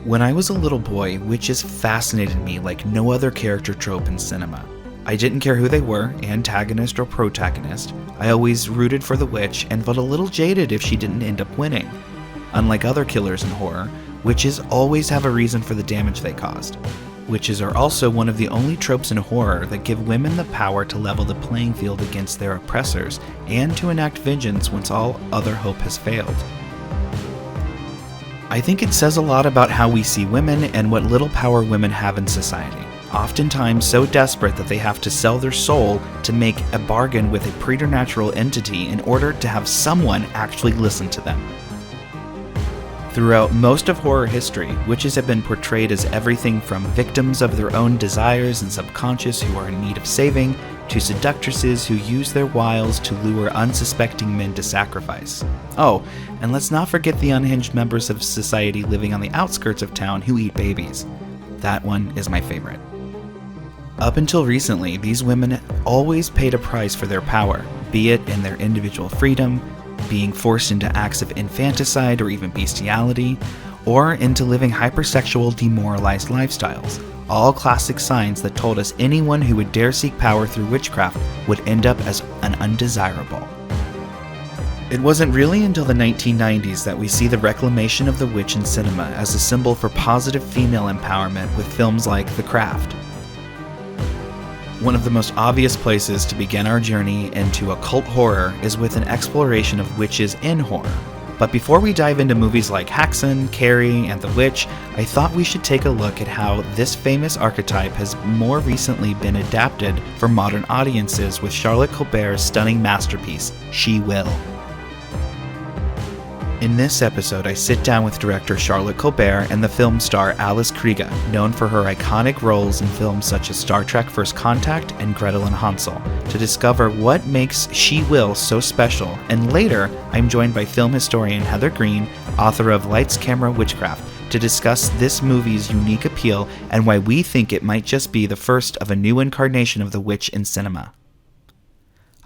When I was a little boy, witches fascinated me like no other character trope in cinema. I didn't care who they were, antagonist or protagonist. I always rooted for the witch and felt a little jaded if she didn't end up winning. Unlike other killers in horror, witches always have a reason for the damage they caused. Witches are also one of the only tropes in horror that give women the power to level the playing field against their oppressors and to enact vengeance once all other hope has failed. I think it says a lot about how we see women and what little power women have in society, oftentimes so desperate that they have to sell their soul to make a bargain with a preternatural entity in order to have someone actually listen to them. Throughout most of horror history, witches have been portrayed as everything from victims of their own desires and subconscious who are in need of saving, to seductresses who use their wiles to lure unsuspecting men to sacrifice. Oh, and let's not forget the unhinged members of society living on the outskirts of town who eat babies. That one is my favorite. Up until recently, these women always paid a price for their power, be it in their individual freedom, being forced into acts of infanticide or even bestiality, or into living hypersexual, demoralized lifestyles. All classic signs that told us anyone who would dare seek power through witchcraft would end up as an undesirable. It wasn't really until the 1990s that we see the reclamation of the witch in cinema as a symbol for positive female empowerment with films like The Craft. One of the most obvious places to begin our journey into occult horror is with an exploration of witches in horror. But before we dive into movies like Haxan, Carrie, and The Witch, I thought we should take a look at how this famous archetype has more recently been adapted for modern audiences with Charlotte Colbert's stunning masterpiece, She Will. In this episode, I sit down with director Charlotte Colbert and the film star Alice Krige, known for her iconic roles in films such as Star Trek First Contact and Gretel and Hansel, to discover what makes She Will so special. And later, I'm joined by film historian Heather Green, author of Lights, Camera, Witchcraft, to discuss this movie's unique appeal and why we think it might just be the first of a new incarnation of the witch in cinema.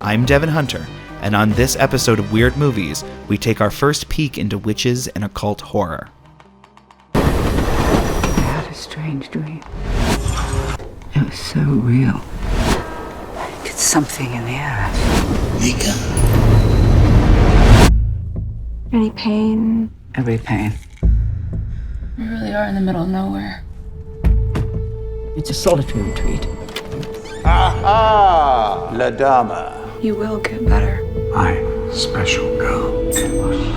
I'm Devin Hunter, and on this episode of Weird Movies, we take our first peek into witches and occult horror. I had a strange dream. It was so real. It's something in the air. Mika. Any pain? Every pain. We really are in the middle of nowhere. It's a solitary retreat. Aha! La Dama. You will get better. My special girl.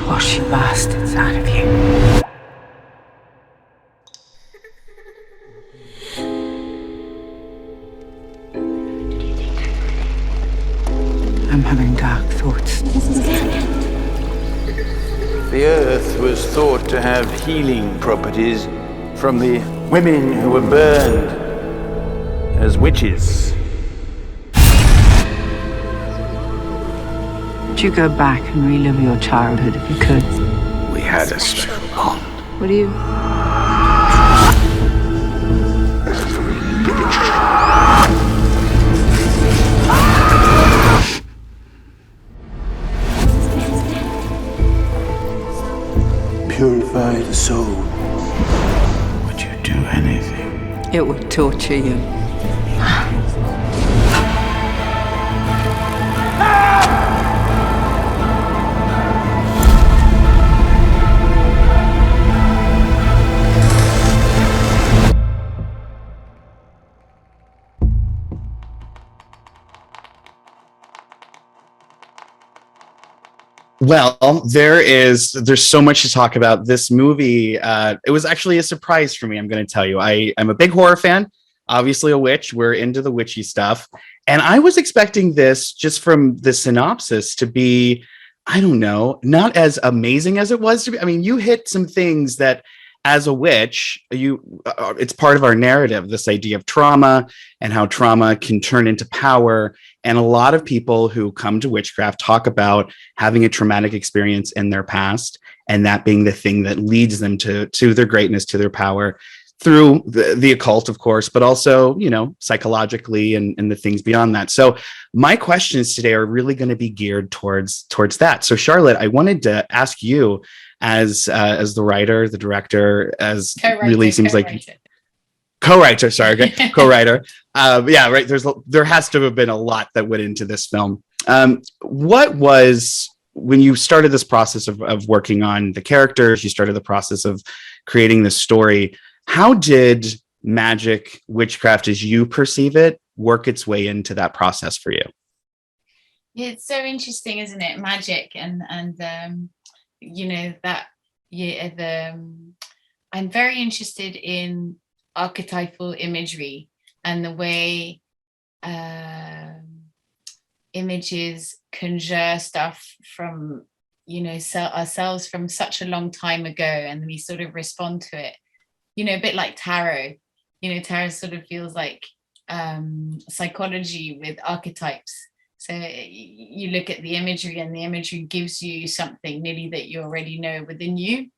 Wash your bastards out of you. I'm having dark thoughts. The earth was thought to have healing properties from the women who were burned as witches. Would you go back and relive your childhood if you could? We had a special bond. What do you... Purify the soul. Would you do anything? It would torture you. Well, there's so much to talk about. This movie, it was actually a surprise for me, I'm going to tell you. I'm a big horror fan, obviously a witch. We're into the witchy stuff. And I was expecting this, just from the synopsis, to be, I don't know, not as amazing as it was to be. I mean, you hit some things that, as a witch, it's part of our narrative, this idea of trauma and how trauma can turn into power. And a lot of people who come to witchcraft talk about having a traumatic experience in their past, and that being the thing that leads them to their greatness, to their power. through the occult, of course, but also, psychologically and the things beyond that. So my questions today are really going to be geared towards that. So Charlotte, I wanted to ask you as the writer, the director, as really seems like co-writer, sorry, okay, co-writer. Yeah, right. There has to have been a lot that went into this film. What was, when you started this process of working on the characters, you started the process of creating this story, how did magic, witchcraft as you perceive it, work its way into that process for you? Yeah, it's so interesting, isn't it? Magic and that, yeah, I'm very interested in archetypal imagery and the way images conjure stuff from ourselves from such a long time ago, and we sort of respond to it, a bit like tarot. Tarot sort of feels like psychology with archetypes. So you look at the imagery, and the imagery gives you something nearly that you already know within you.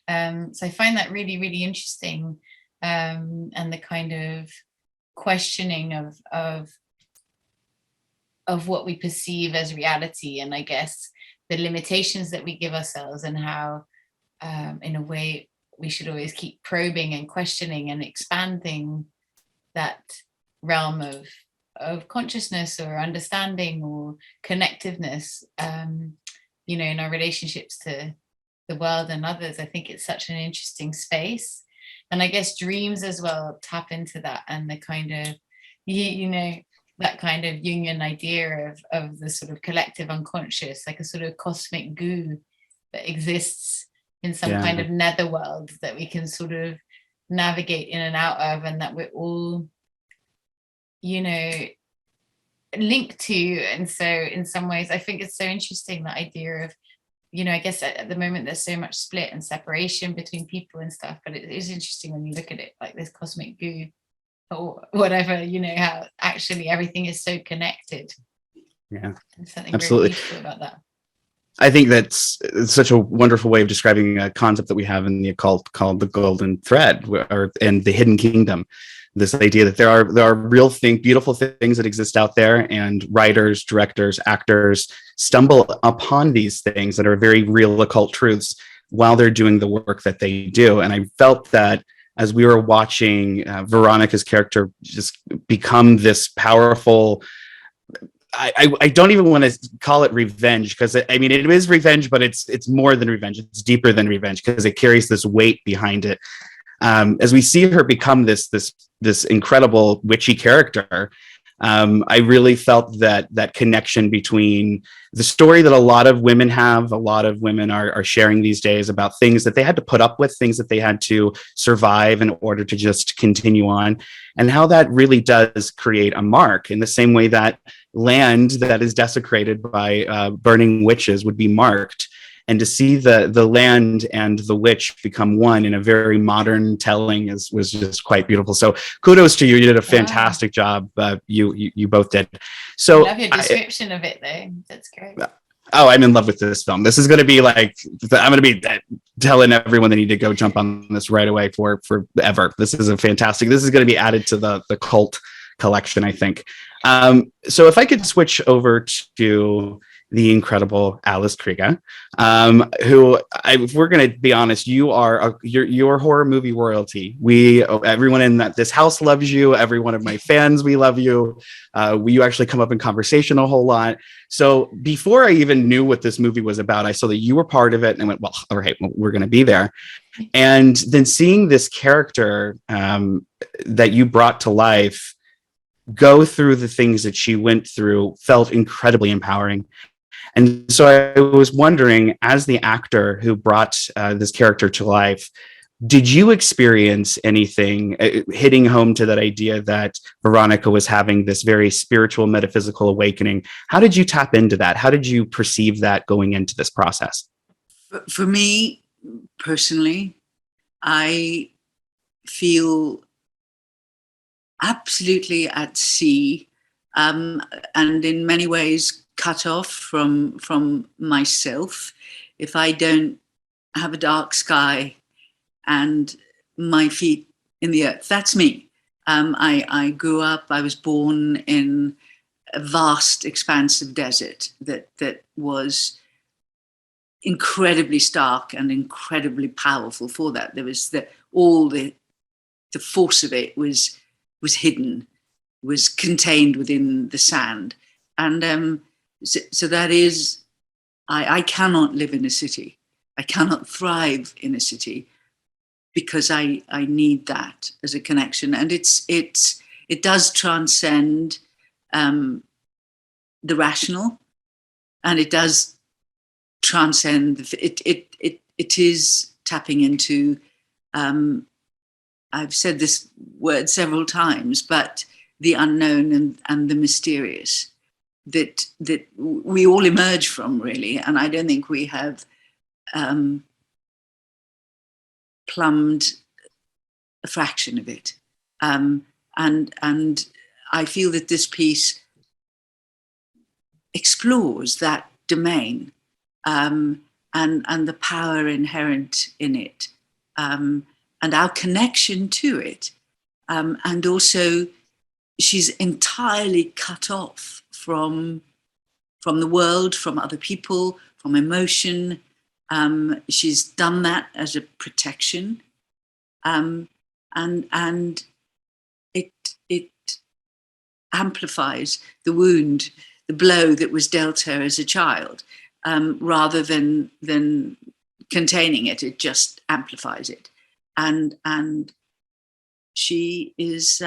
So I find that really, really interesting, and the kind of questioning of what we perceive as reality, and I guess the limitations that we give ourselves, and how, in a way, we should always keep probing and questioning and expanding that realm of consciousness or understanding or connectiveness, in our relationships to the world and others. I think it's such an interesting space. And I guess dreams as well tap into that, and the kind of, that kind of Jungian idea of the sort of collective unconscious, like a sort of cosmic goo that exists in some kind of netherworld that we can sort of navigate in and out of, and that we're all, linked to. And so in some ways, I think it's so interesting, that idea of, I guess at the moment there's so much split and separation between people and stuff, but it is interesting when you look at it like this cosmic goo or whatever, how actually everything is so connected. Yeah, There's something absolutely very beautiful about that. I think it's such a wonderful way of describing a concept that we have in the occult called the golden thread, and the hidden kingdom. This idea that there are real beautiful things that exist out there, and writers, directors, actors stumble upon these things that are very real occult truths while they're doing the work that they do. And I felt that as we were watching Veronica's character just become this powerful, I don't even want to call it revenge, because it is revenge, but it's more than revenge. It's deeper than revenge, because it carries this weight behind it. As we see her become this incredible witchy character, I really felt that connection between the story that a lot of women have. A lot of women are sharing these days about things that they had to put up with, things that they had to survive in order to just continue on, and how that really does create a mark, in the same way that land that is desecrated by burning witches would be marked. And to see the land and the witch become one in a very modern telling was just quite beautiful. So kudos to you. You did a fantastic job. You both did. So I love your description of it, though. That's great. Oh, I'm in love with this film. This is going to be like, I'm going to be telling everyone they need to go jump on this right away for forever. This is this is going to be added to the cult collection, I think. So if I could switch over to the incredible Alice Krige, who, if we're going to be honest, you're horror movie royalty. Everyone in this house loves you. Every one of my fans, we love you. You actually come up in conversation a whole lot. So before I even knew what this movie was about, I saw that you were part of it, and I went, well, all right, well, we're going to be there. And then seeing this character that you brought to life go through the things that she went through felt incredibly empowering. And so I was wondering, as the actor who brought this character to life, did you experience anything hitting home to that idea that Veronica was having this very spiritual, metaphysical awakening? How did you tap into that? How did you perceive that going into this process? For me, personally, I feel absolutely at sea, and in many ways cut off from myself. If I don't have a dark sky and my feet in the earth. That's me. I grew up, I was born in a vast expanse of desert that was incredibly stark and incredibly powerful for that. There was the force of it was hidden, was contained within the sand. And so that is, I cannot live in a city. I cannot thrive in a city because I need that as a connection. And it does transcend the rational, and it does transcend, it is tapping into, I've said this word several times, but the unknown and the mysterious that we all emerge from, really. And I don't think we have plumbed a fraction of it. And I feel that this piece explores that domain and the power inherent in it, and our connection to it. And also, she's entirely cut off from the world, from other people, from emotion. She's done that as a protection, and it amplifies the wound, the blow that was dealt her as a child, rather than containing it. It just amplifies it, and she is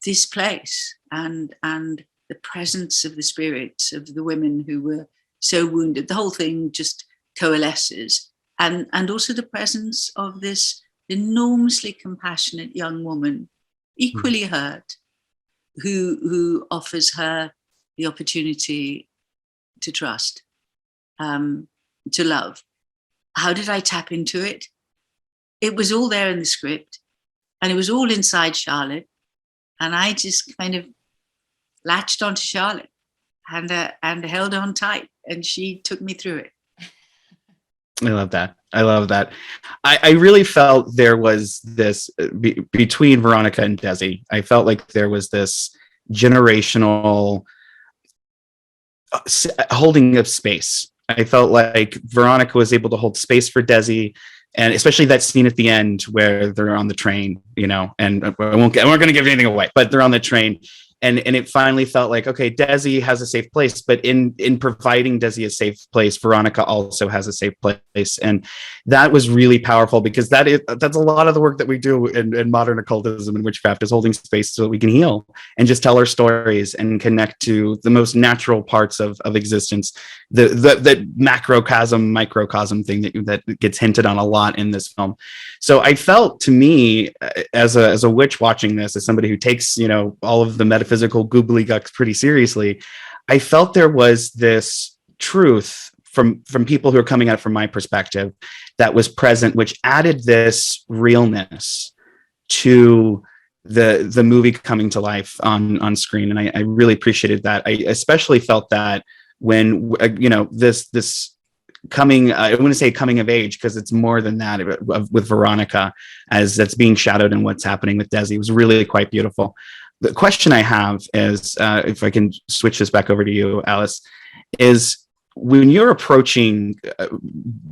this place and the presence of the spirits of the women who were so wounded. The whole thing just coalesces, and also the presence of this enormously compassionate young woman, equally hurt, who offers her the opportunity to trust, to love. How did I tap into it? It was all there in the script, and it was all inside Charlotte, and I just kind of latched onto Charlotte and held on tight, and she took me through it. I love that. I love that. I really felt there was this between Veronica and Desi. I felt like there was this generational holding of space. I felt like Veronica was able to hold space for Desi, and especially that scene at the end where they're on the train, you know, and we're going to give anything away, but they're on the train. And it finally felt like, okay, Desi has a safe place, but in providing Desi a safe place, Veronica also has a safe place. And that was really powerful, because that's a lot of the work that we do in modern occultism and witchcraft, is holding space so that we can heal and just tell our stories and connect to the most natural parts of existence. The macrocosm, microcosm thing that gets hinted on a lot in this film. So I felt, to me, as a witch watching this, as somebody who takes, you know, all of the metaphysical googly gucks pretty seriously, I felt there was this truth from people who are coming at it from my perspective that was present, which added this realness to the movie coming to life on screen. And I really appreciated that. I especially felt that when, you know, this coming, I want to say coming of age, because it's more than that, with Veronica, as that's being shadowed in what's happening with Desi, was really quite beautiful. The question I have is, if I can switch this back over to you, Alice, is when you're approaching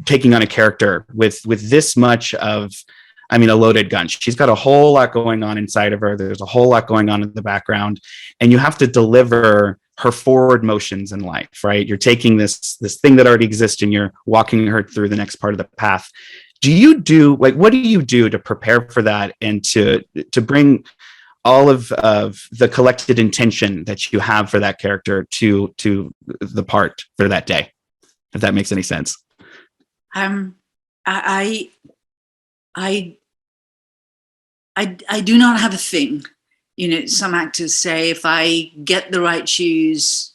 taking on a character with this much of, I mean, a loaded gun. She's got a whole lot going on inside of her. There's a whole lot going on in the background, and you have to deliver her forward motions in life, right? You're taking this thing that already exists and you're walking her through the next part of the path. What do you do to prepare for that, and to bring all of the collected intention that you have for that character to the part for that day, if that makes any sense? I do not have a thing. You know, some actors say, if I get the right shoes,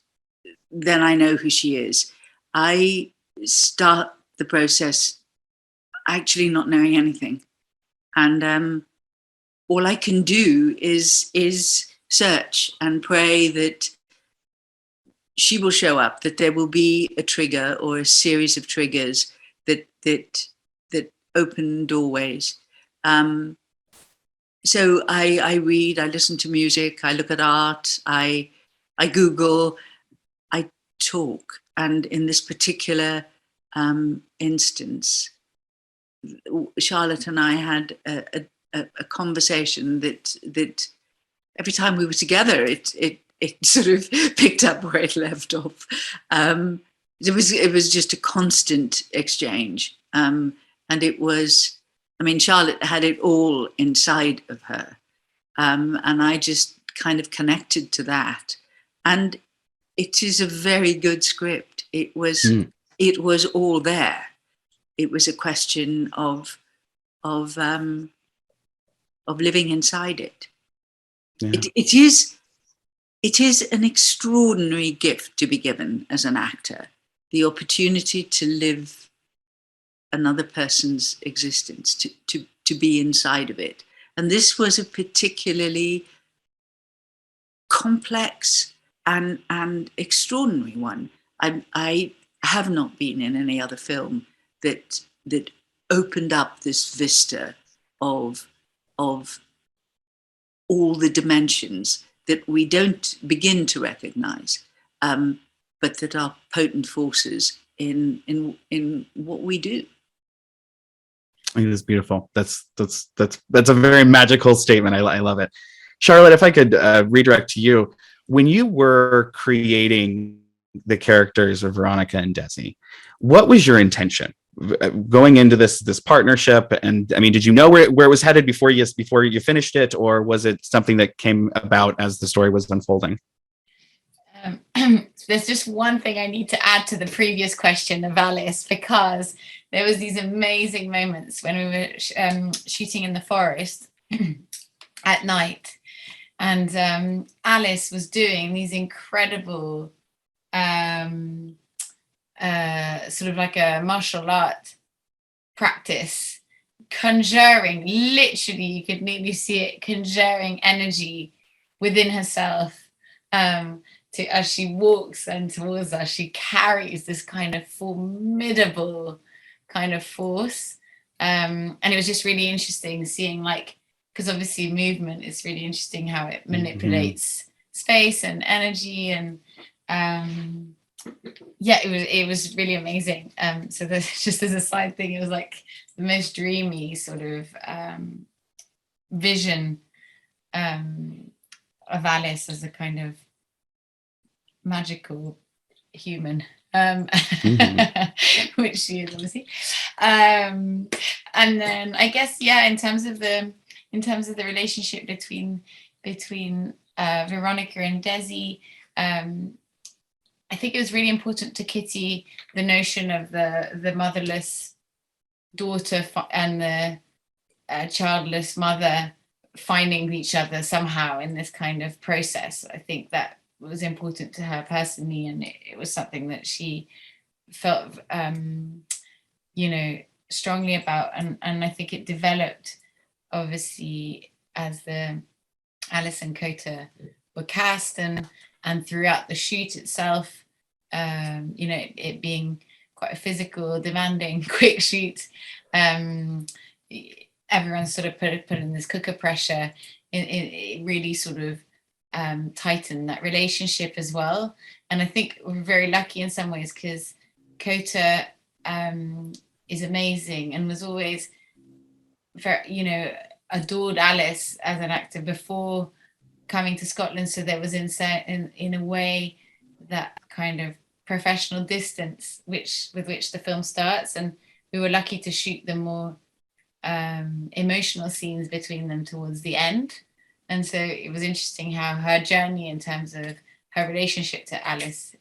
then I know who she is. I start the process actually not knowing anything. And all I can do is search and pray that she will show up, that there will be a trigger or a series of triggers that open doorways. So I read, I listen to music, I look at art, I Google, I talk. And in this particular instance, Charlotte and I had a conversation that every time we were together, it sort of picked up where it left off. It was just a constant exchange, and it was. I mean, Charlotte had it all inside of her, and I just kind of connected to that. And it is a very good script. It was all there. It was a question of living inside it. Yeah. It is an extraordinary gift to be given as an actor, the opportunity to live another person's existence, to be inside of it. And this was a particularly complex and extraordinary one. I have not been in any other film that opened up this vista of all the dimensions that we don't begin to recognize, but that are potent forces in what we do. It is beautiful. That's a very magical statement. I love it. Charlotte, if I could redirect to you, when you were creating the characters of Veronica and Desi, what was your intention going into this partnership? And I mean, did you know where it was headed before you finished it, or was it something that came about as the story was unfolding? There's just one thing I need to add to the previous question of Alice, because there was these amazing moments when we were shooting in the forest at night, and Alice was doing these incredible sort of like a martial art practice, conjuring, literally you could nearly see it, conjuring energy within herself. As she walks and towards us, she carries this kind of formidable kind of force. And it was just really interesting seeing, like, because obviously movement is really interesting, how it manipulates space and energy, and it was really amazing. So there's just as a side thing, it was like the most dreamy sort of vision of Alice as a kind of magical human, which she is obviously. And then I guess, in terms of the relationship between Veronica and Desi, I think it was really important to Kitty, the notion of the motherless daughter and the childless mother finding each other somehow in this kind of process. I think that was important to her personally, and it was something that she felt strongly about, and I think it developed obviously as the Alice and Kota were cast, and throughout the shoot itself, it being quite a physical, demanding, quick shoot, everyone's sort of put in this cooker pressure. It really sort of tighten that relationship as well. And I think we're very lucky in some ways, because Kota is amazing and was always very, adored Alice as an actor before coming to Scotland. So there was in a way that kind of professional distance with which the film starts, and we were lucky to shoot the more emotional scenes between them towards the end. And so it was interesting how her journey in terms of her relationship to Alice,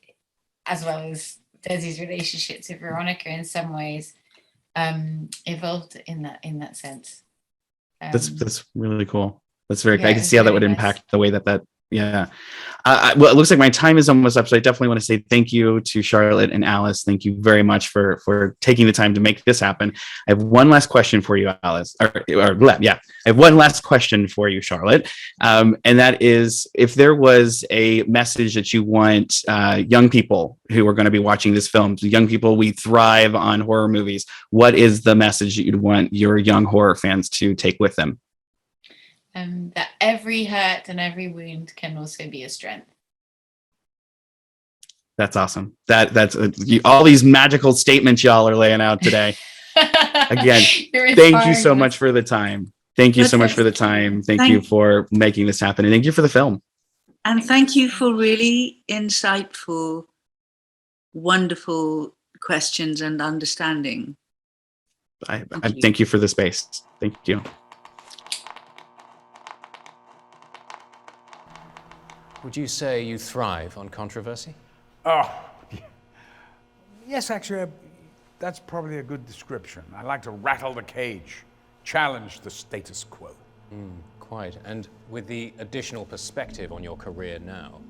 as well as Desi's relationship to Veronica, in some ways evolved in that sense. That's really cool. That's very. Yeah, I can see how that really would nice. impact the way that Yeah. Well, it looks like my time is almost up, so I definitely want to say thank you to Charlotte and Alice. Thank you very much for taking the time to make this happen. I have one last question for you, Alice. I have one last question for you, Charlotte, and that is, if there was a message that you want young people who are going to be watching this film, young people, we thrive on horror movies. What is the message that you'd want your young horror fans to take with them? That every hurt and every wound can also be a strength. That's awesome. That's all these magical statements y'all are laying out today. Again, thank you so much for the time. Thank you so much for the time. Thank you for making this happen, and thank you for the film. And thank you for really insightful, wonderful questions and understanding. I thank you for the space. Thank you. Would you say you thrive on controversy? Oh, yes, actually, that's probably a good description. I like to rattle the cage, challenge the status quo. Quite. And with the additional perspective on your career now,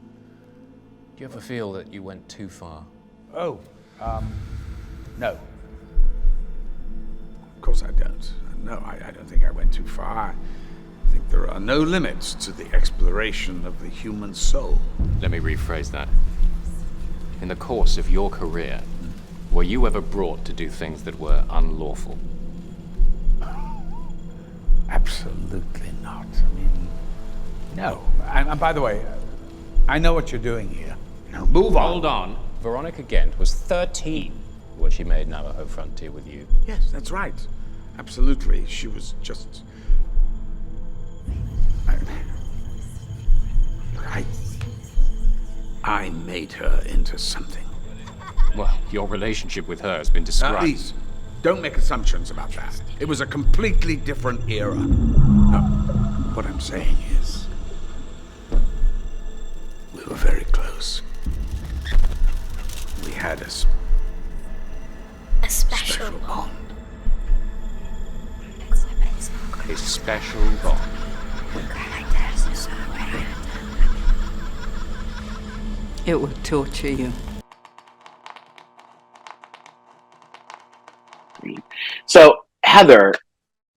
do you ever feel that you went too far? Oh, no. Of course I don't. No, I don't think I went too far. I think there are no limits to the exploration of the human soul. Let me rephrase that. In the course of your career, were you ever brought to do things that were unlawful? Absolutely not. I mean, no. And by the way, I know what you're doing here. Now move on. Hold on. Veronica Gent was 13 when she made Navajo Frontier with you. Yes, that's right. Absolutely. She was just... I made her into something. Well, your relationship with her has been described. Please, don't make assumptions about that. It was a completely different era. No, what I'm saying is, we were very close. We had a special bond. A special bond. It would torture you. So, Heather,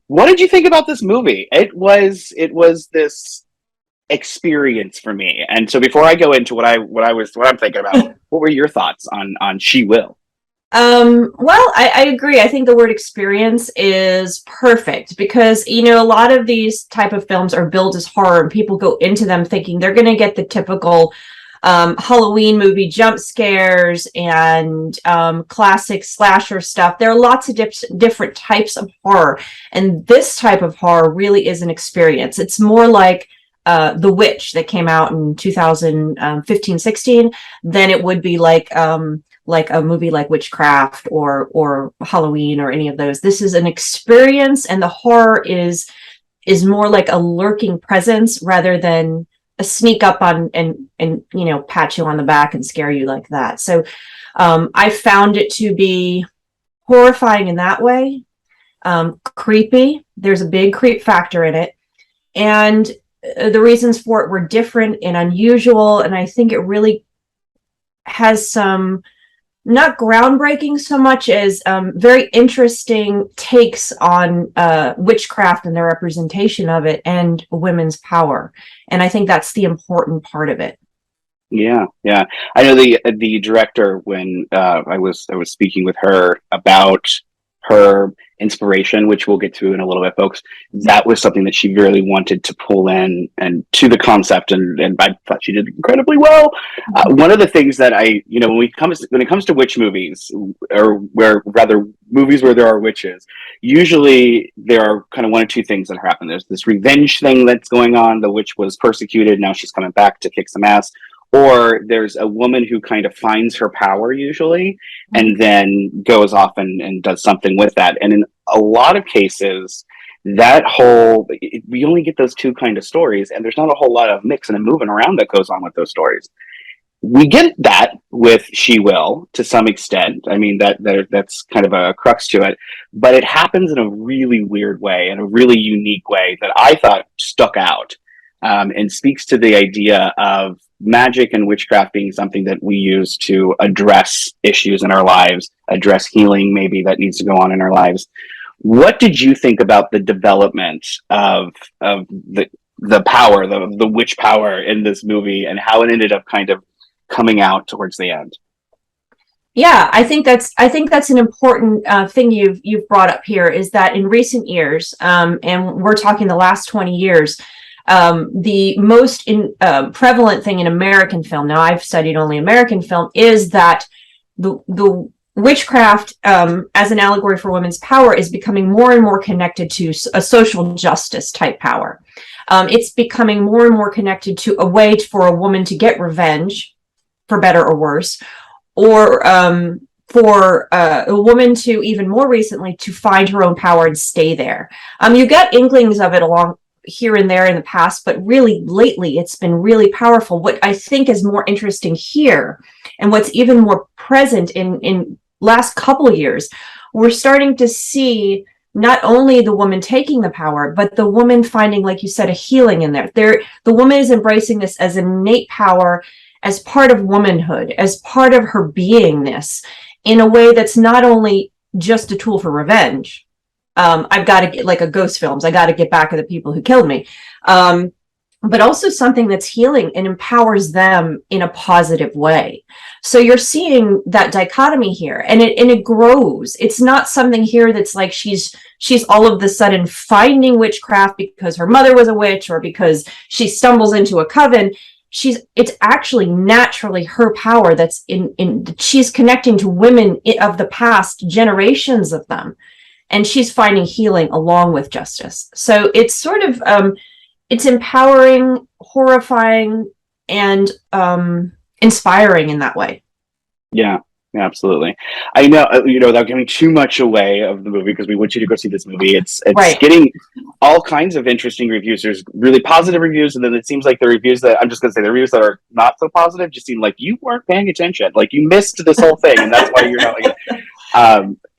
what did you think about this movie? It was this experience for me. And so, before I go into what I'm thinking about, what were your thoughts on She Will? Well, I agree. I think the word experience is perfect because, you know, a lot of these type of films are billed as horror and people go into them thinking they're going to get the typical Halloween movie jump scares and classic slasher stuff. There are lots of different types of horror, and this type of horror really is an experience. It's more like The Witch that came out in 2015-16 than it would be like a movie like Witchcraft or Halloween or any of those. This is an experience, and the horror is more like a lurking presence rather than a sneak up on and you know, pat you on the back and scare you like that. So I found it to be horrifying in that way, creepy. There's a big creep factor in it, and the reasons for it were different and unusual, and I think it really has some not groundbreaking so much as very interesting takes on witchcraft and the representation of it and women's power. And I think that's the important part of it. Yeah. I know the director, when I was speaking with her about her inspiration, which we'll get to in a little bit, folks, that was something that she really wanted to pull in and to the concept, and I thought she did incredibly well. One of the things that when it comes to witch movies, or movies where there are witches, usually there are kind of one or two things that happen. There's this revenge thing that's going on. The witch was persecuted, now she's coming back to kick some ass. Or there's a woman who kind of finds her power usually and then goes off and does something with that. And in a lot of cases, we only get those two kind of stories, and there's not a whole lot of mixing and moving around that goes on with those stories. We get that with She Will to some extent. I mean, that's kind of a crux to it, but it happens in a really weird way, in a really unique way that I thought stuck out. and speaks to the idea of magic and witchcraft being something that we use to address issues in our lives, address healing maybe that needs to go on in our lives. What did you think about the development of the power, the witch power in this movie, and how it ended up kind of coming out towards the end? Yeah, I think that's an important thing you've brought up here, is that in recent years, and we're talking the last 20 years, the most prevalent thing in American film, now I've studied only American film, is that the witchcraft as an allegory for women's power is becoming more and more connected to a social justice type power. It's becoming more and more connected to a way for a woman to get revenge, for better or worse, or for a woman to, even more recently, to find her own power and stay there. You get inklings of it along here and there in the past, but really lately it's been really powerful. What I think is more interesting here, and what's even more present in last couple of years, we're starting to see not only the woman taking the power, but the woman finding, like you said, a healing in there. The woman is embracing this as an innate power, as part of womanhood, as part of her beingness, in a way that's not only just a tool for revenge. I've got to get, like a ghost films, I got to get back at the people who killed me. But also something that's healing and empowers them in a positive way. So you're seeing that dichotomy here, and it grows. It's not something here that's like she's all of a sudden finding witchcraft because her mother was a witch, or because she stumbles into a coven. It's actually naturally her power that's she's connecting to women of the past, generations of them, and she's finding healing along with justice. So it's sort of it's empowering, horrifying, and inspiring in that way. Yeah, absolutely. I know, without giving too much away of the movie, because we want you to go see this movie. It's Right. getting all kinds of interesting reviews. There's really positive reviews, and then it seems like the reviews that, I'm just going to say, the reviews that are not so positive just seem like you weren't paying attention. Like you missed this whole thing, and that's why you're not like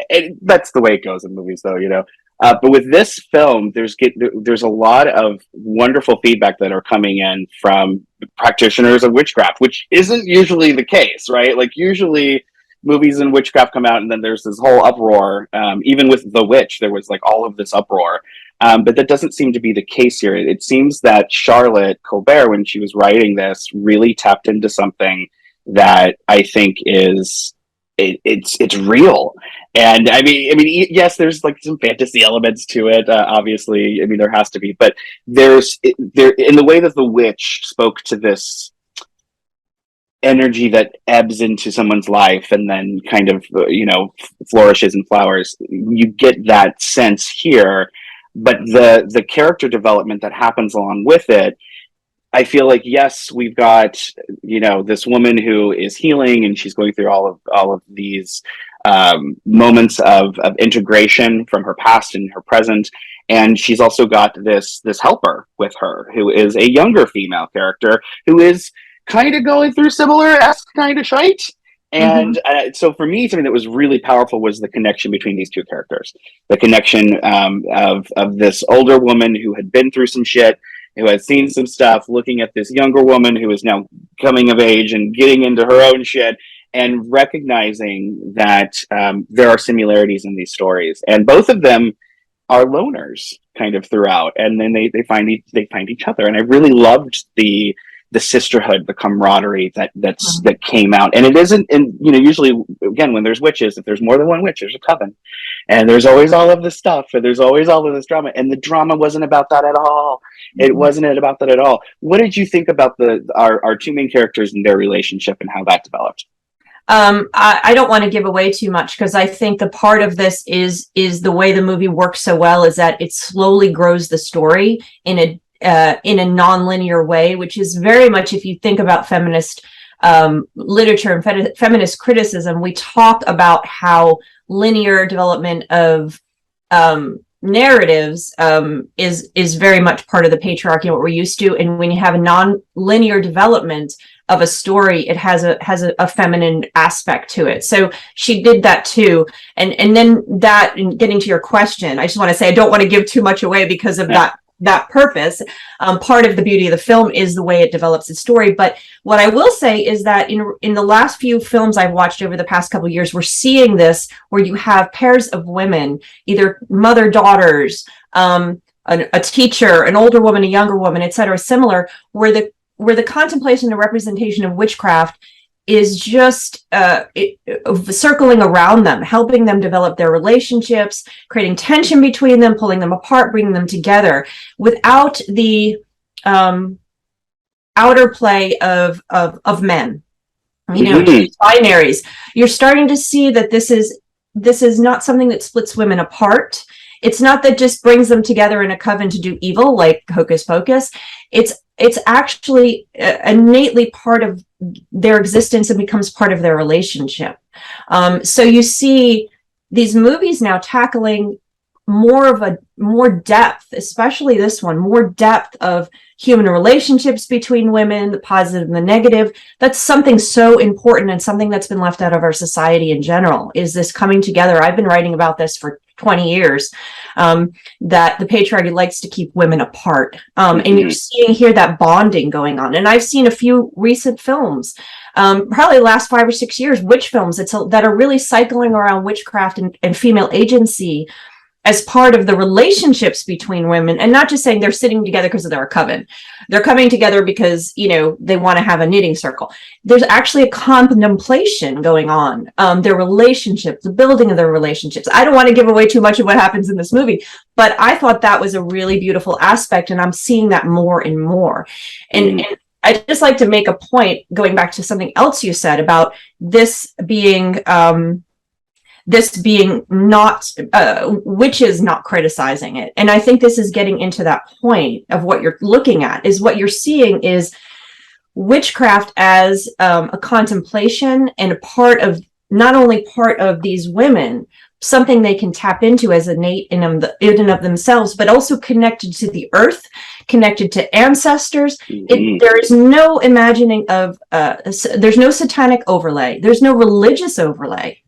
it. That's the way it goes in movies, though, But with this film, there's a lot of wonderful feedback that are coming in from practitioners of witchcraft, which isn't usually the case, right? Like usually movies in witchcraft come out and then there's this whole uproar. Even with The Witch, there was like all of this uproar. But that doesn't seem to be the case here. It seems that Charlotte Colbert, when she was writing this, really tapped into something that I think is it's real. And I mean, yes, there's like some fantasy elements to it. Obviously, I mean, there has to be, but there in the way that The Witch spoke to this energy that ebbs into someone's life and then kind of flourishes and flowers. You get that sense here, but the character development that happens along with it, I feel like, yes, we've got, this woman who is healing and she's going through all of these moments of integration from her past and her present. And she's also got this helper with her who is a younger female character who is kind of going through similar-esque kind of shite. And so for me, something that was really powerful was the connection between these two characters. The connection of this older woman who had been through some shit, who had seen some stuff, looking at this younger woman who is now coming of age and getting into her own shit, and recognizing that there are similarities in these stories. And both of them are loners kind of throughout. And then they find each other. And I really loved the sisterhood, the camaraderie that came out. And it isn't, and usually again, when there's witches, if there's more than one witch, there's a coven, and there's always all of this stuff, and there's always all of this drama, and the drama wasn't about that at all. It wasn't about that at all. What did you think about our two main characters and their relationship and how that developed? I don't want to give away too much, because I think the part of this is the way the movie works so well is that it slowly grows the story in a non-linear way, which is very much, if you think about feminist literature and feminist criticism, we talk about how linear development of narratives is very much part of the patriarchy and what we're used to. And when you have a non-linear development of a story, it has a feminine aspect to it. So she did that too. And then that, and getting to your question, I just want to say I don't want to give too much away because of that purpose. Part of the beauty of the film is the way it develops its story. But what I will say is that in the last few films I've watched over the past couple of years, we're seeing this where you have pairs of women, either mother daughters, a teacher, an older woman, a younger woman, etc., similar, where the contemplation and representation of witchcraft is just circling around them, helping them develop their relationships, creating tension between them, pulling them apart, bringing them together, without the outer play of men. Binaries. You're starting to see that this is not something that splits women apart. It's not that just brings them together in a coven to do evil, like Hocus Pocus. It's actually innately part of their existence and becomes part of their relationship. So you see these movies now tackling more depth, especially this one, more depth of human relationships between women, the positive and the negative. That's something so important and something that's been left out of our society in general, is this coming together. I've been writing about this for 20 years, that the patriarchy likes to keep women apart. And you're seeing here that bonding going on. And I've seen a few recent films, probably the last 5 or 6 years, witch films that are really cycling around witchcraft and female agency as part of the relationships between women, and not just saying they're sitting together because they're a coven. They're coming together because, they want to have a knitting circle. There's actually a contemplation going on, their relationships, the building of their relationships. I don't want to give away too much of what happens in this movie, but I thought that was a really beautiful aspect, and I'm seeing that more and more. And I'd just like to make a point, going back to something else you said about this being not witches not criticizing it. And I think this is getting into that point of what you're looking at, is what you're seeing is witchcraft as a contemplation and not only part of these women, something they can tap into as innate in and of themselves, but also connected to the earth, connected to ancestors. There is no imagining of there's no satanic overlay, there's no religious overlay.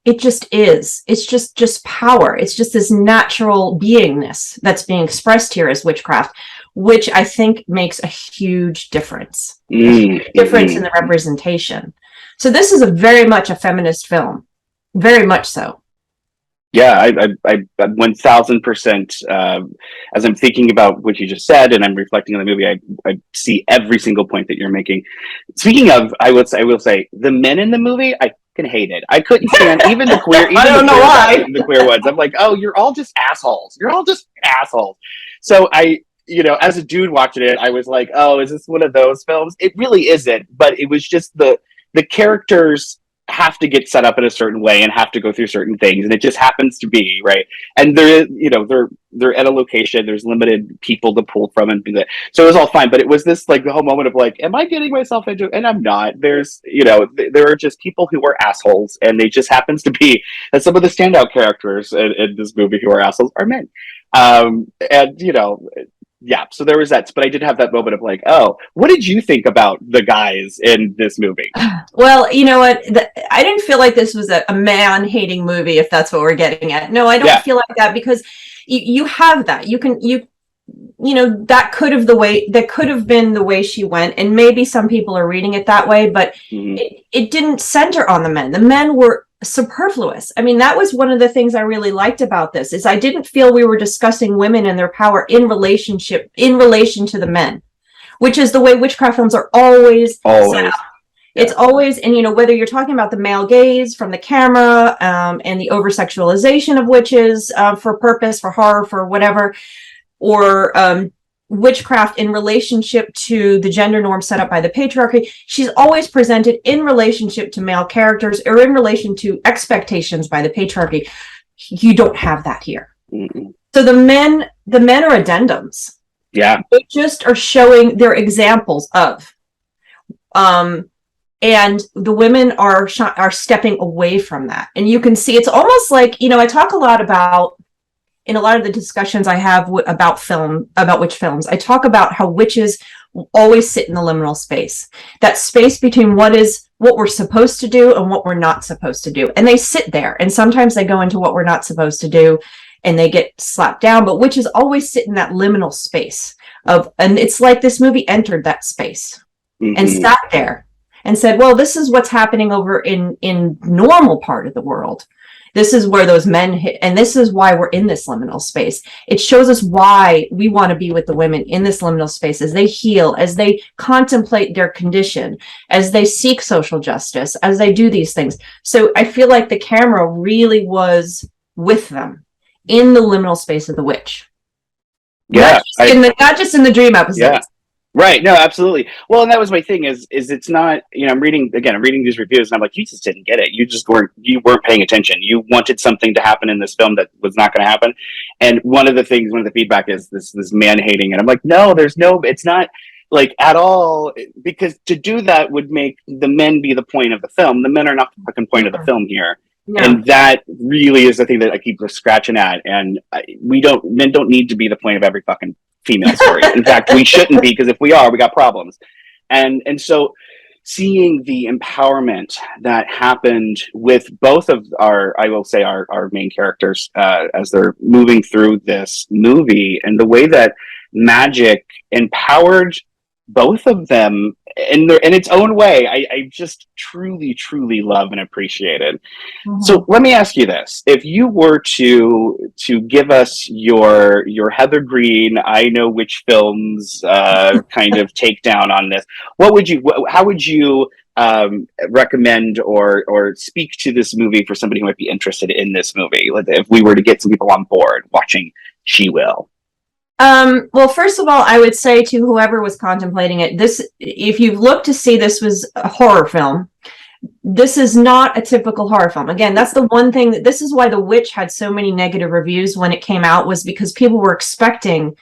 It just is. It's just power. It's just this natural beingness that's being expressed here as witchcraft, which I think makes a huge difference. Difference in the representation. So this is very much a feminist film. Very much so. Yeah, I 1000%. As I'm thinking about what you just said, and I'm reflecting on the movie, I see every single point that you're making. Speaking of, I will say the men in the movie, I fucking hated. I couldn't stand even the queer. Even I don't know why the queer ones. I'm like, oh, you're all just assholes. You're all just assholes. So as a dude watching it, I was like, oh, is this one of those films? It really isn't. But it was just the characters have to get set up in a certain way and have to go through certain things, and it just happens to be right. And they're at a location, there's limited people to pull from, and so it was all fine. But it was this the whole moment of am I getting myself into it? And I'm not. There's there are just people who are assholes, and they just happens to be that some of the standout characters in this movie who are assholes are men. Yeah, so there was that, but I did have that moment of oh, what did you think about the guys in this movie? Well, you know what? I didn't feel like this was a man-hating movie, if that's what we're getting at. No, I don't feel like that, because you have that. That could have been the way she went, and maybe some people are reading it that way, but it didn't center on the men. The men were superfluous. I mean, that was one of the things I really liked about this, is I didn't feel we were discussing women and their power in relation to the men, which is the way witchcraft films are always set up. Yeah. It's always, and whether you're talking about the male gaze from the camera, and the over-sexualization of witches for purpose, for horror, for whatever, or witchcraft in relationship to the gender norm set up by the patriarchy, she's always presented in relationship to male characters or in relation to expectations by the patriarchy. You don't have that here. So the men are addendums. Yeah, they just are showing their examples of, and the women are stepping away from that. And you can see it's almost like, I talk a lot about, in a lot of the discussions I have about witch films, I talk about how witches always sit in the liminal space, that space between what we're supposed to do and what we're not supposed to do. And they sit there, and sometimes they go into what we're not supposed to do, and they get slapped down, but witches always sit in that liminal space of, and it's like this movie entered that space and sat there and said, well, this is what's happening over in normal part of the world. This is where those men hit, and this is why we're in this liminal space. It shows us why we want to be with the women in this liminal space as they heal, as they contemplate their condition, as they seek social justice, as they do these things. So I feel like the camera really was with them in the liminal space of the witch. Yeah, not just in the dream episodes. Yeah. Right. No, absolutely. Well, and that was my thing is it's not, I'm reading these reviews and I'm like, you just didn't get it. You weren't paying attention. You wanted something to happen in this film that was not going to happen. And one of the feedback is this man hating. And I'm like, no, it's not like at all, because to do that would make the men be the point of the film. The men are not the fucking point of the film here. No. And that really is the thing that I keep scratching at. And men don't need to be the point of every fucking female story. In fact, we shouldn't be, because if we are, we got problems. And so seeing the empowerment that happened with both of our main characters as they're moving through this movie, and the way that magic empowered both of them in its own way, I just truly, truly love and appreciate it. Mm-hmm. So let me ask you this: if you were to give us your Heather Green, I know which films kind of takedown on this, how would you recommend or speak to this movie for somebody who might be interested in this movie? If we were to get some people on board watching She Will. Well, first of all, I would say to whoever was contemplating it, if you've looked to see this was a horror film, this is not a typical horror film. Again, that's the one thing this is why The Witch had so many negative reviews when it came out, was because people were expecting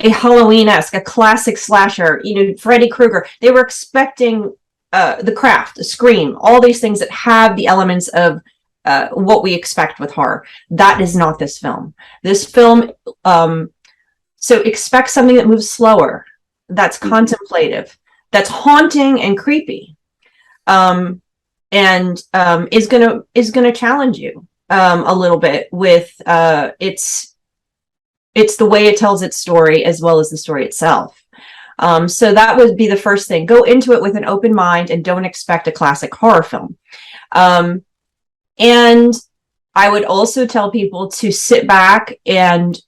a Halloween-esque, a classic slasher, Freddy Krueger. They were expecting The Craft, Scream, all these things that have the elements of what we expect with horror. That is not this film. This film, so expect something that moves slower, that's contemplative, that's haunting and creepy, and is gonna challenge you a little bit with it's the way it tells its story as well as the story itself. So that would be the first thing. Go into it with an open mind and don't expect a classic horror film. And I would also tell people to sit back and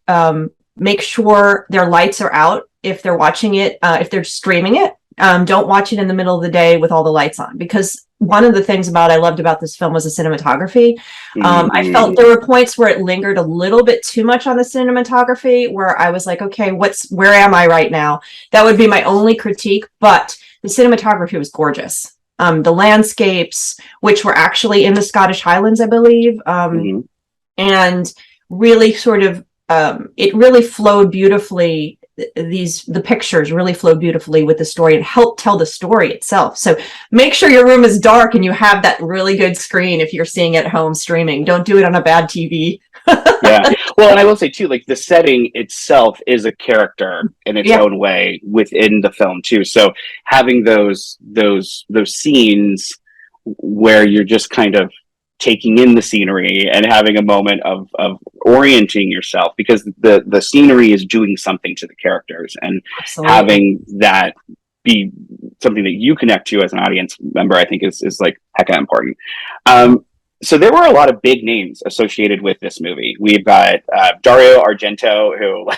make sure their lights are out if they're watching it, if they're streaming it. Don't watch it in the middle of the day with all the lights on, because one of the things I loved about this film was the cinematography. I felt there were points where it lingered a little bit too much on the cinematography, where I was like, okay, where am I right now? That would be my only critique, but the cinematography was gorgeous. The landscapes, which were actually in the Scottish Highlands, I believe, and really sort of, it really flowed beautifully. The pictures really flowed beautifully with the story and helped tell the story itself. So make sure your room is dark and you have that really good screen if you're seeing it at home streaming. Don't do it on a bad TV. Yeah. Well, and I will say too, like the setting itself is a character in its own way within the film too. So having those scenes where you're just kind of taking in the scenery and having a moment of orienting yourself, because the scenery is doing something to the characters, and having that be something that you connect to as an audience member, I think is like hecka important. So there were a lot of big names associated with this movie. We've got Dario Argento, who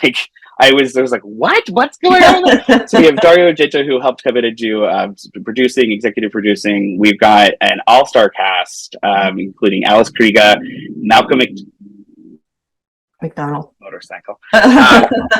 I was like, what's going on? So we have Dario Argento, who helped come in and do executive producing. We've got an all-star cast, including Alice Krige, Malcolm McDonald motorcycle.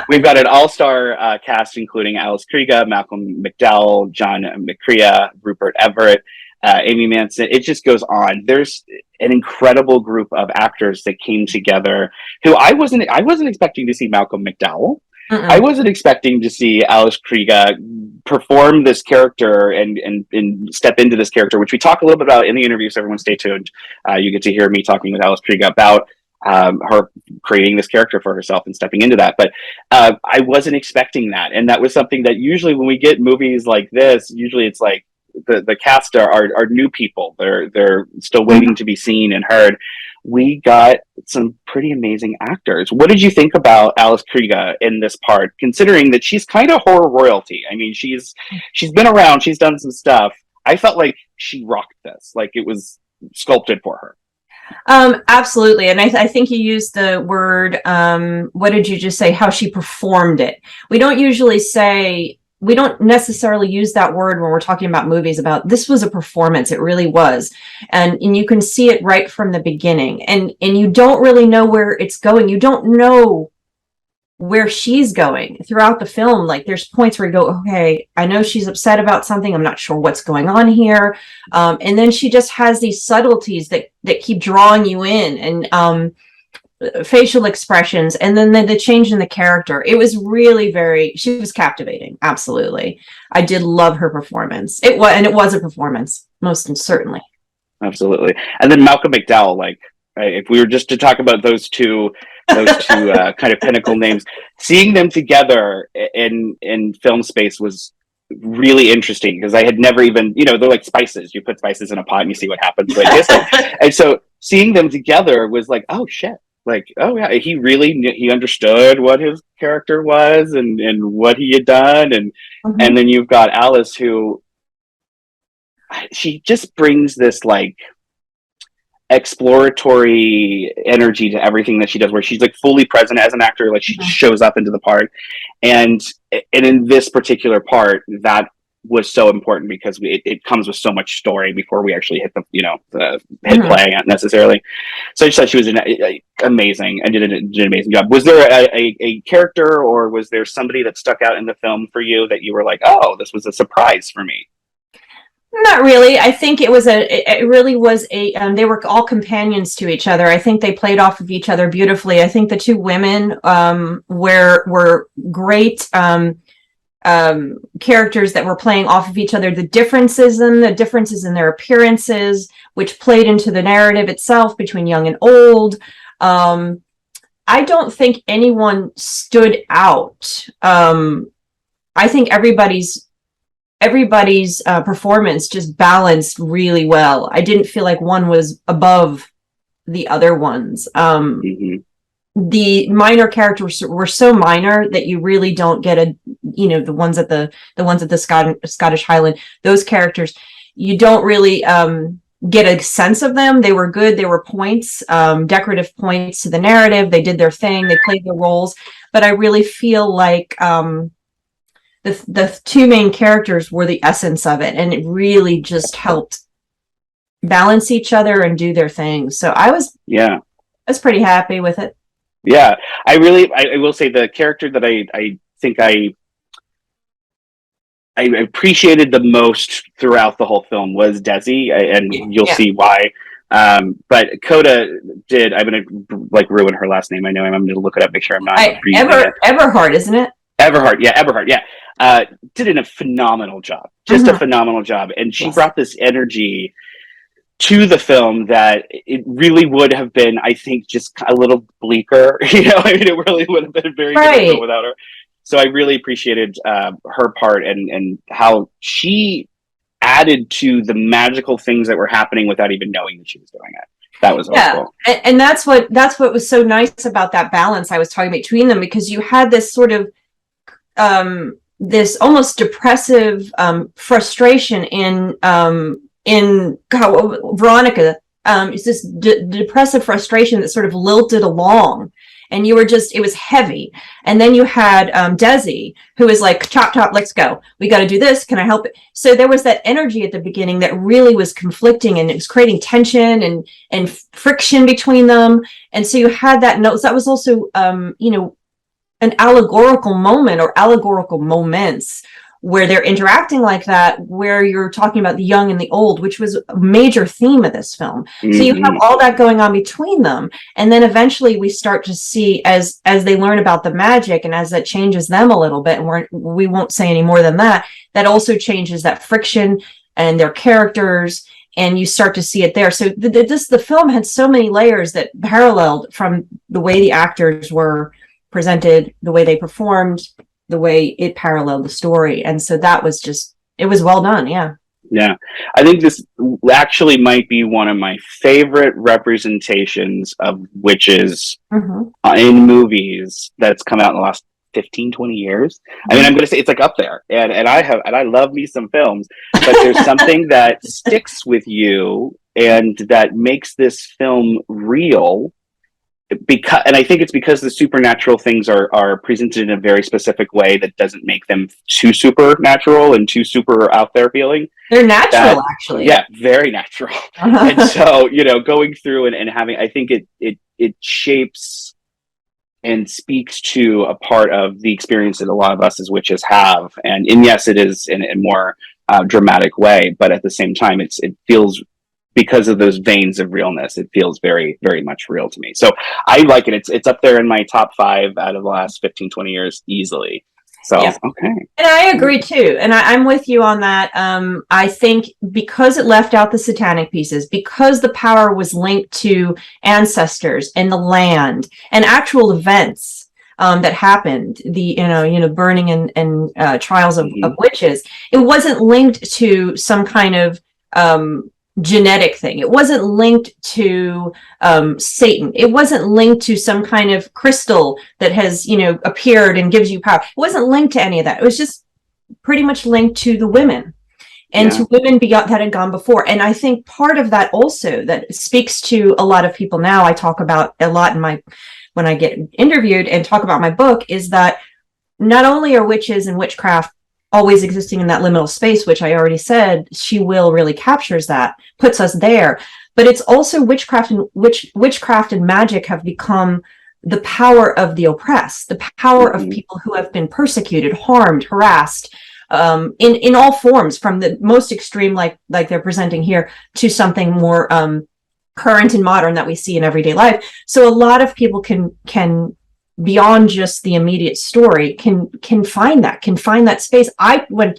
We've got an all-star cast, including Alice Krige, Malcolm McDowell, John McCrea, Rupert Everett, Amy Manson. It just goes on. There's an incredible group of actors that came together who I wasn't expecting to see Malcolm McDowell. I wasn't expecting to see Alice Krige perform this character and step into this character, which we talk a little bit about in the interview, so everyone stay tuned. You get to hear me talking with Alice Krige about her creating this character for herself and stepping into that. But I wasn't expecting that. And that was something that usually when we get movies like this, usually it's like the cast are new people. They're still waiting to be seen and heard. we got some pretty amazing actors. What did you think about Alice Krige in this part, considering that she's kind of horror royalty? I mean, she's been around, she's done some stuff. I felt like she rocked this, like it was sculpted for her. Absolutely. And I think you used the word, what did you just say? How she performed it. We don't necessarily use that word when we're talking about movies about this was a performance. It really was. And you can see it right from the beginning. And you don't really know where it's going. You don't know where she's going throughout the film. Like there's points where you go, okay, I know she's upset about something. I'm not sure what's going on here. And then she just has these subtleties that keep drawing you in, and facial expressions, and then the change in the character. It was really she was captivating. Absolutely. I did love her performance. It was a performance, most certainly. Absolutely. And then Malcolm McDowell, like, if we were just to talk about those two kind of pinnacle names, seeing them together in film space was really interesting, because I had never even, they're like spices. You put spices in a pot and you see what happens. And so seeing them together was like, oh shit. Like, oh yeah, he understood what his character was and what he had done. And and then you've got Alice, who she just brings this like exploratory energy to everything that she does, where she's like fully present as an actor. Like she just shows up into the part, and in this particular part, that was so important because it comes with so much story before we actually hit hit play necessarily. So I just thought she was amazing and did an amazing job. Was there a character, or was there somebody that stuck out in the film for you that you were like, oh, this was a surprise for me? Not really. I think it really was they were all companions to each other. I think they played off of each other beautifully. I think the two women were great characters that were playing off of each other. The differences in their appearances, which played into the narrative itself between young and old. I don't think anyone stood out. I think everybody's performance just balanced really well. I didn't feel like one was above the other ones. The minor characters were so minor that you really don't get the ones at the Scottish Highland, those characters, you don't really get a sense of them. They were good. They were points, decorative points to the narrative. They did their thing. They played their roles. But I really feel like the two main characters were the essence of it, and it really just helped balance each other and do their thing. So I was pretty happy with it. Yeah, I will say the character that I think I appreciated the most throughout the whole film was Desi, and you'll see why. But Coda did. I'm gonna like ruin her last name. I know. I'm gonna look it up, make sure I'm not. Everhart, isn't it? Everhart, yeah. Did a phenomenal job. Just a phenomenal job, and she brought this energy to the film that it really would have been, I think, just a little bleaker. It really would have been very difficult without her. So I really appreciated her part and how she added to the magical things that were happening without even knowing that she was doing it. That was cool. And that's what was so nice about that balance I was talking between them, because you had this sort of this almost depressive frustration in Veronica. It's this depressive frustration that sort of lilted along, and it was heavy. And then you had Desi, who was like, chop, let's go. We got to do this. Can I help it? So there was that energy at the beginning that really was conflicting, and it was creating tension and friction between them. And so you had that note. That was also, an allegorical moment, or allegorical moments, where they're interacting like that, where you're talking about the young and the old, which was a major theme of this film. So you have all that going on between them. And then eventually we start to see, as they learn about the magic, and as that changes them a little bit, and we won't say any more than that, that also changes that friction and their characters, and you start to see it there. So the film had so many layers that paralleled from the way the actors were presented, the way they performed, the way it paralleled the story. And so that was it was well done. Yeah, I think this actually might be one of my favorite representations of witches in movies that's come out in the last 15, 20 years. I mean, I'm going to say it's like up there, and I love me some films, but there's something that sticks with you and that makes this film real. Because, and I think it's because the supernatural things are presented in a very specific way that doesn't make them too supernatural and too super out there feeling. They're natural, actually. Yeah, very natural. And so, going through and having, I think it shapes and speaks to a part of the experience that a lot of us as witches have. And yes, it is in a more dramatic way, but at the same time, it feels, because of those veins of realness, it feels very, very much real to me. So I like it. It's up there in my top 5 out of the last 15, 20 years easily. So, yeah. Okay. And I agree too. And I'm with you on that. I think because it left out the satanic pieces, because the power was linked to ancestors and the land and actual events that happened, the burning and trials of witches, it wasn't linked to some kind of genetic thing. It wasn't linked to Satan. It wasn't linked to some kind of crystal that has appeared and gives you power. It wasn't linked to any of that. It was just pretty much linked to the women and to women beyond that had gone before. And I think part of that also that speaks to a lot of people now, I talk about a lot when I get interviewed and talk about my book, is that not only are witches and witchcraft always existing in that liminal space, which I already said, She Will really captures that, puts us there. But it's also witchcraft and magic have become the power of the oppressed, the power of people who have been persecuted, harmed, harassed, in all forms, from the most extreme, like they're presenting here, to something more current and modern that we see in everyday life. So a lot of people can beyond just the immediate story can find that space. When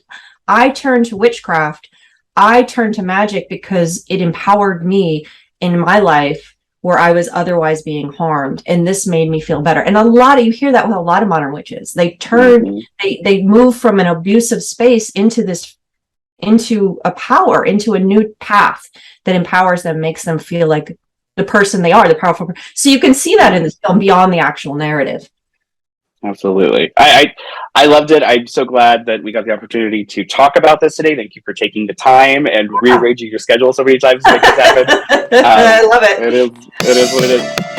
I turned to witchcraft, I turned to magic because it empowered me in my life where I was otherwise being harmed, and this made me feel better. And you hear that with a lot of modern witches. They they move from an abusive space into a power, into a new path that empowers them, makes them feel like the person they are, the powerful person. So you can see that in this film beyond the actual narrative. Absolutely. I loved it. I'm so glad that we got the opportunity to talk about this today. Thank you for taking the time and rearranging your schedule so many times to make this happen. I love it. It is what it is.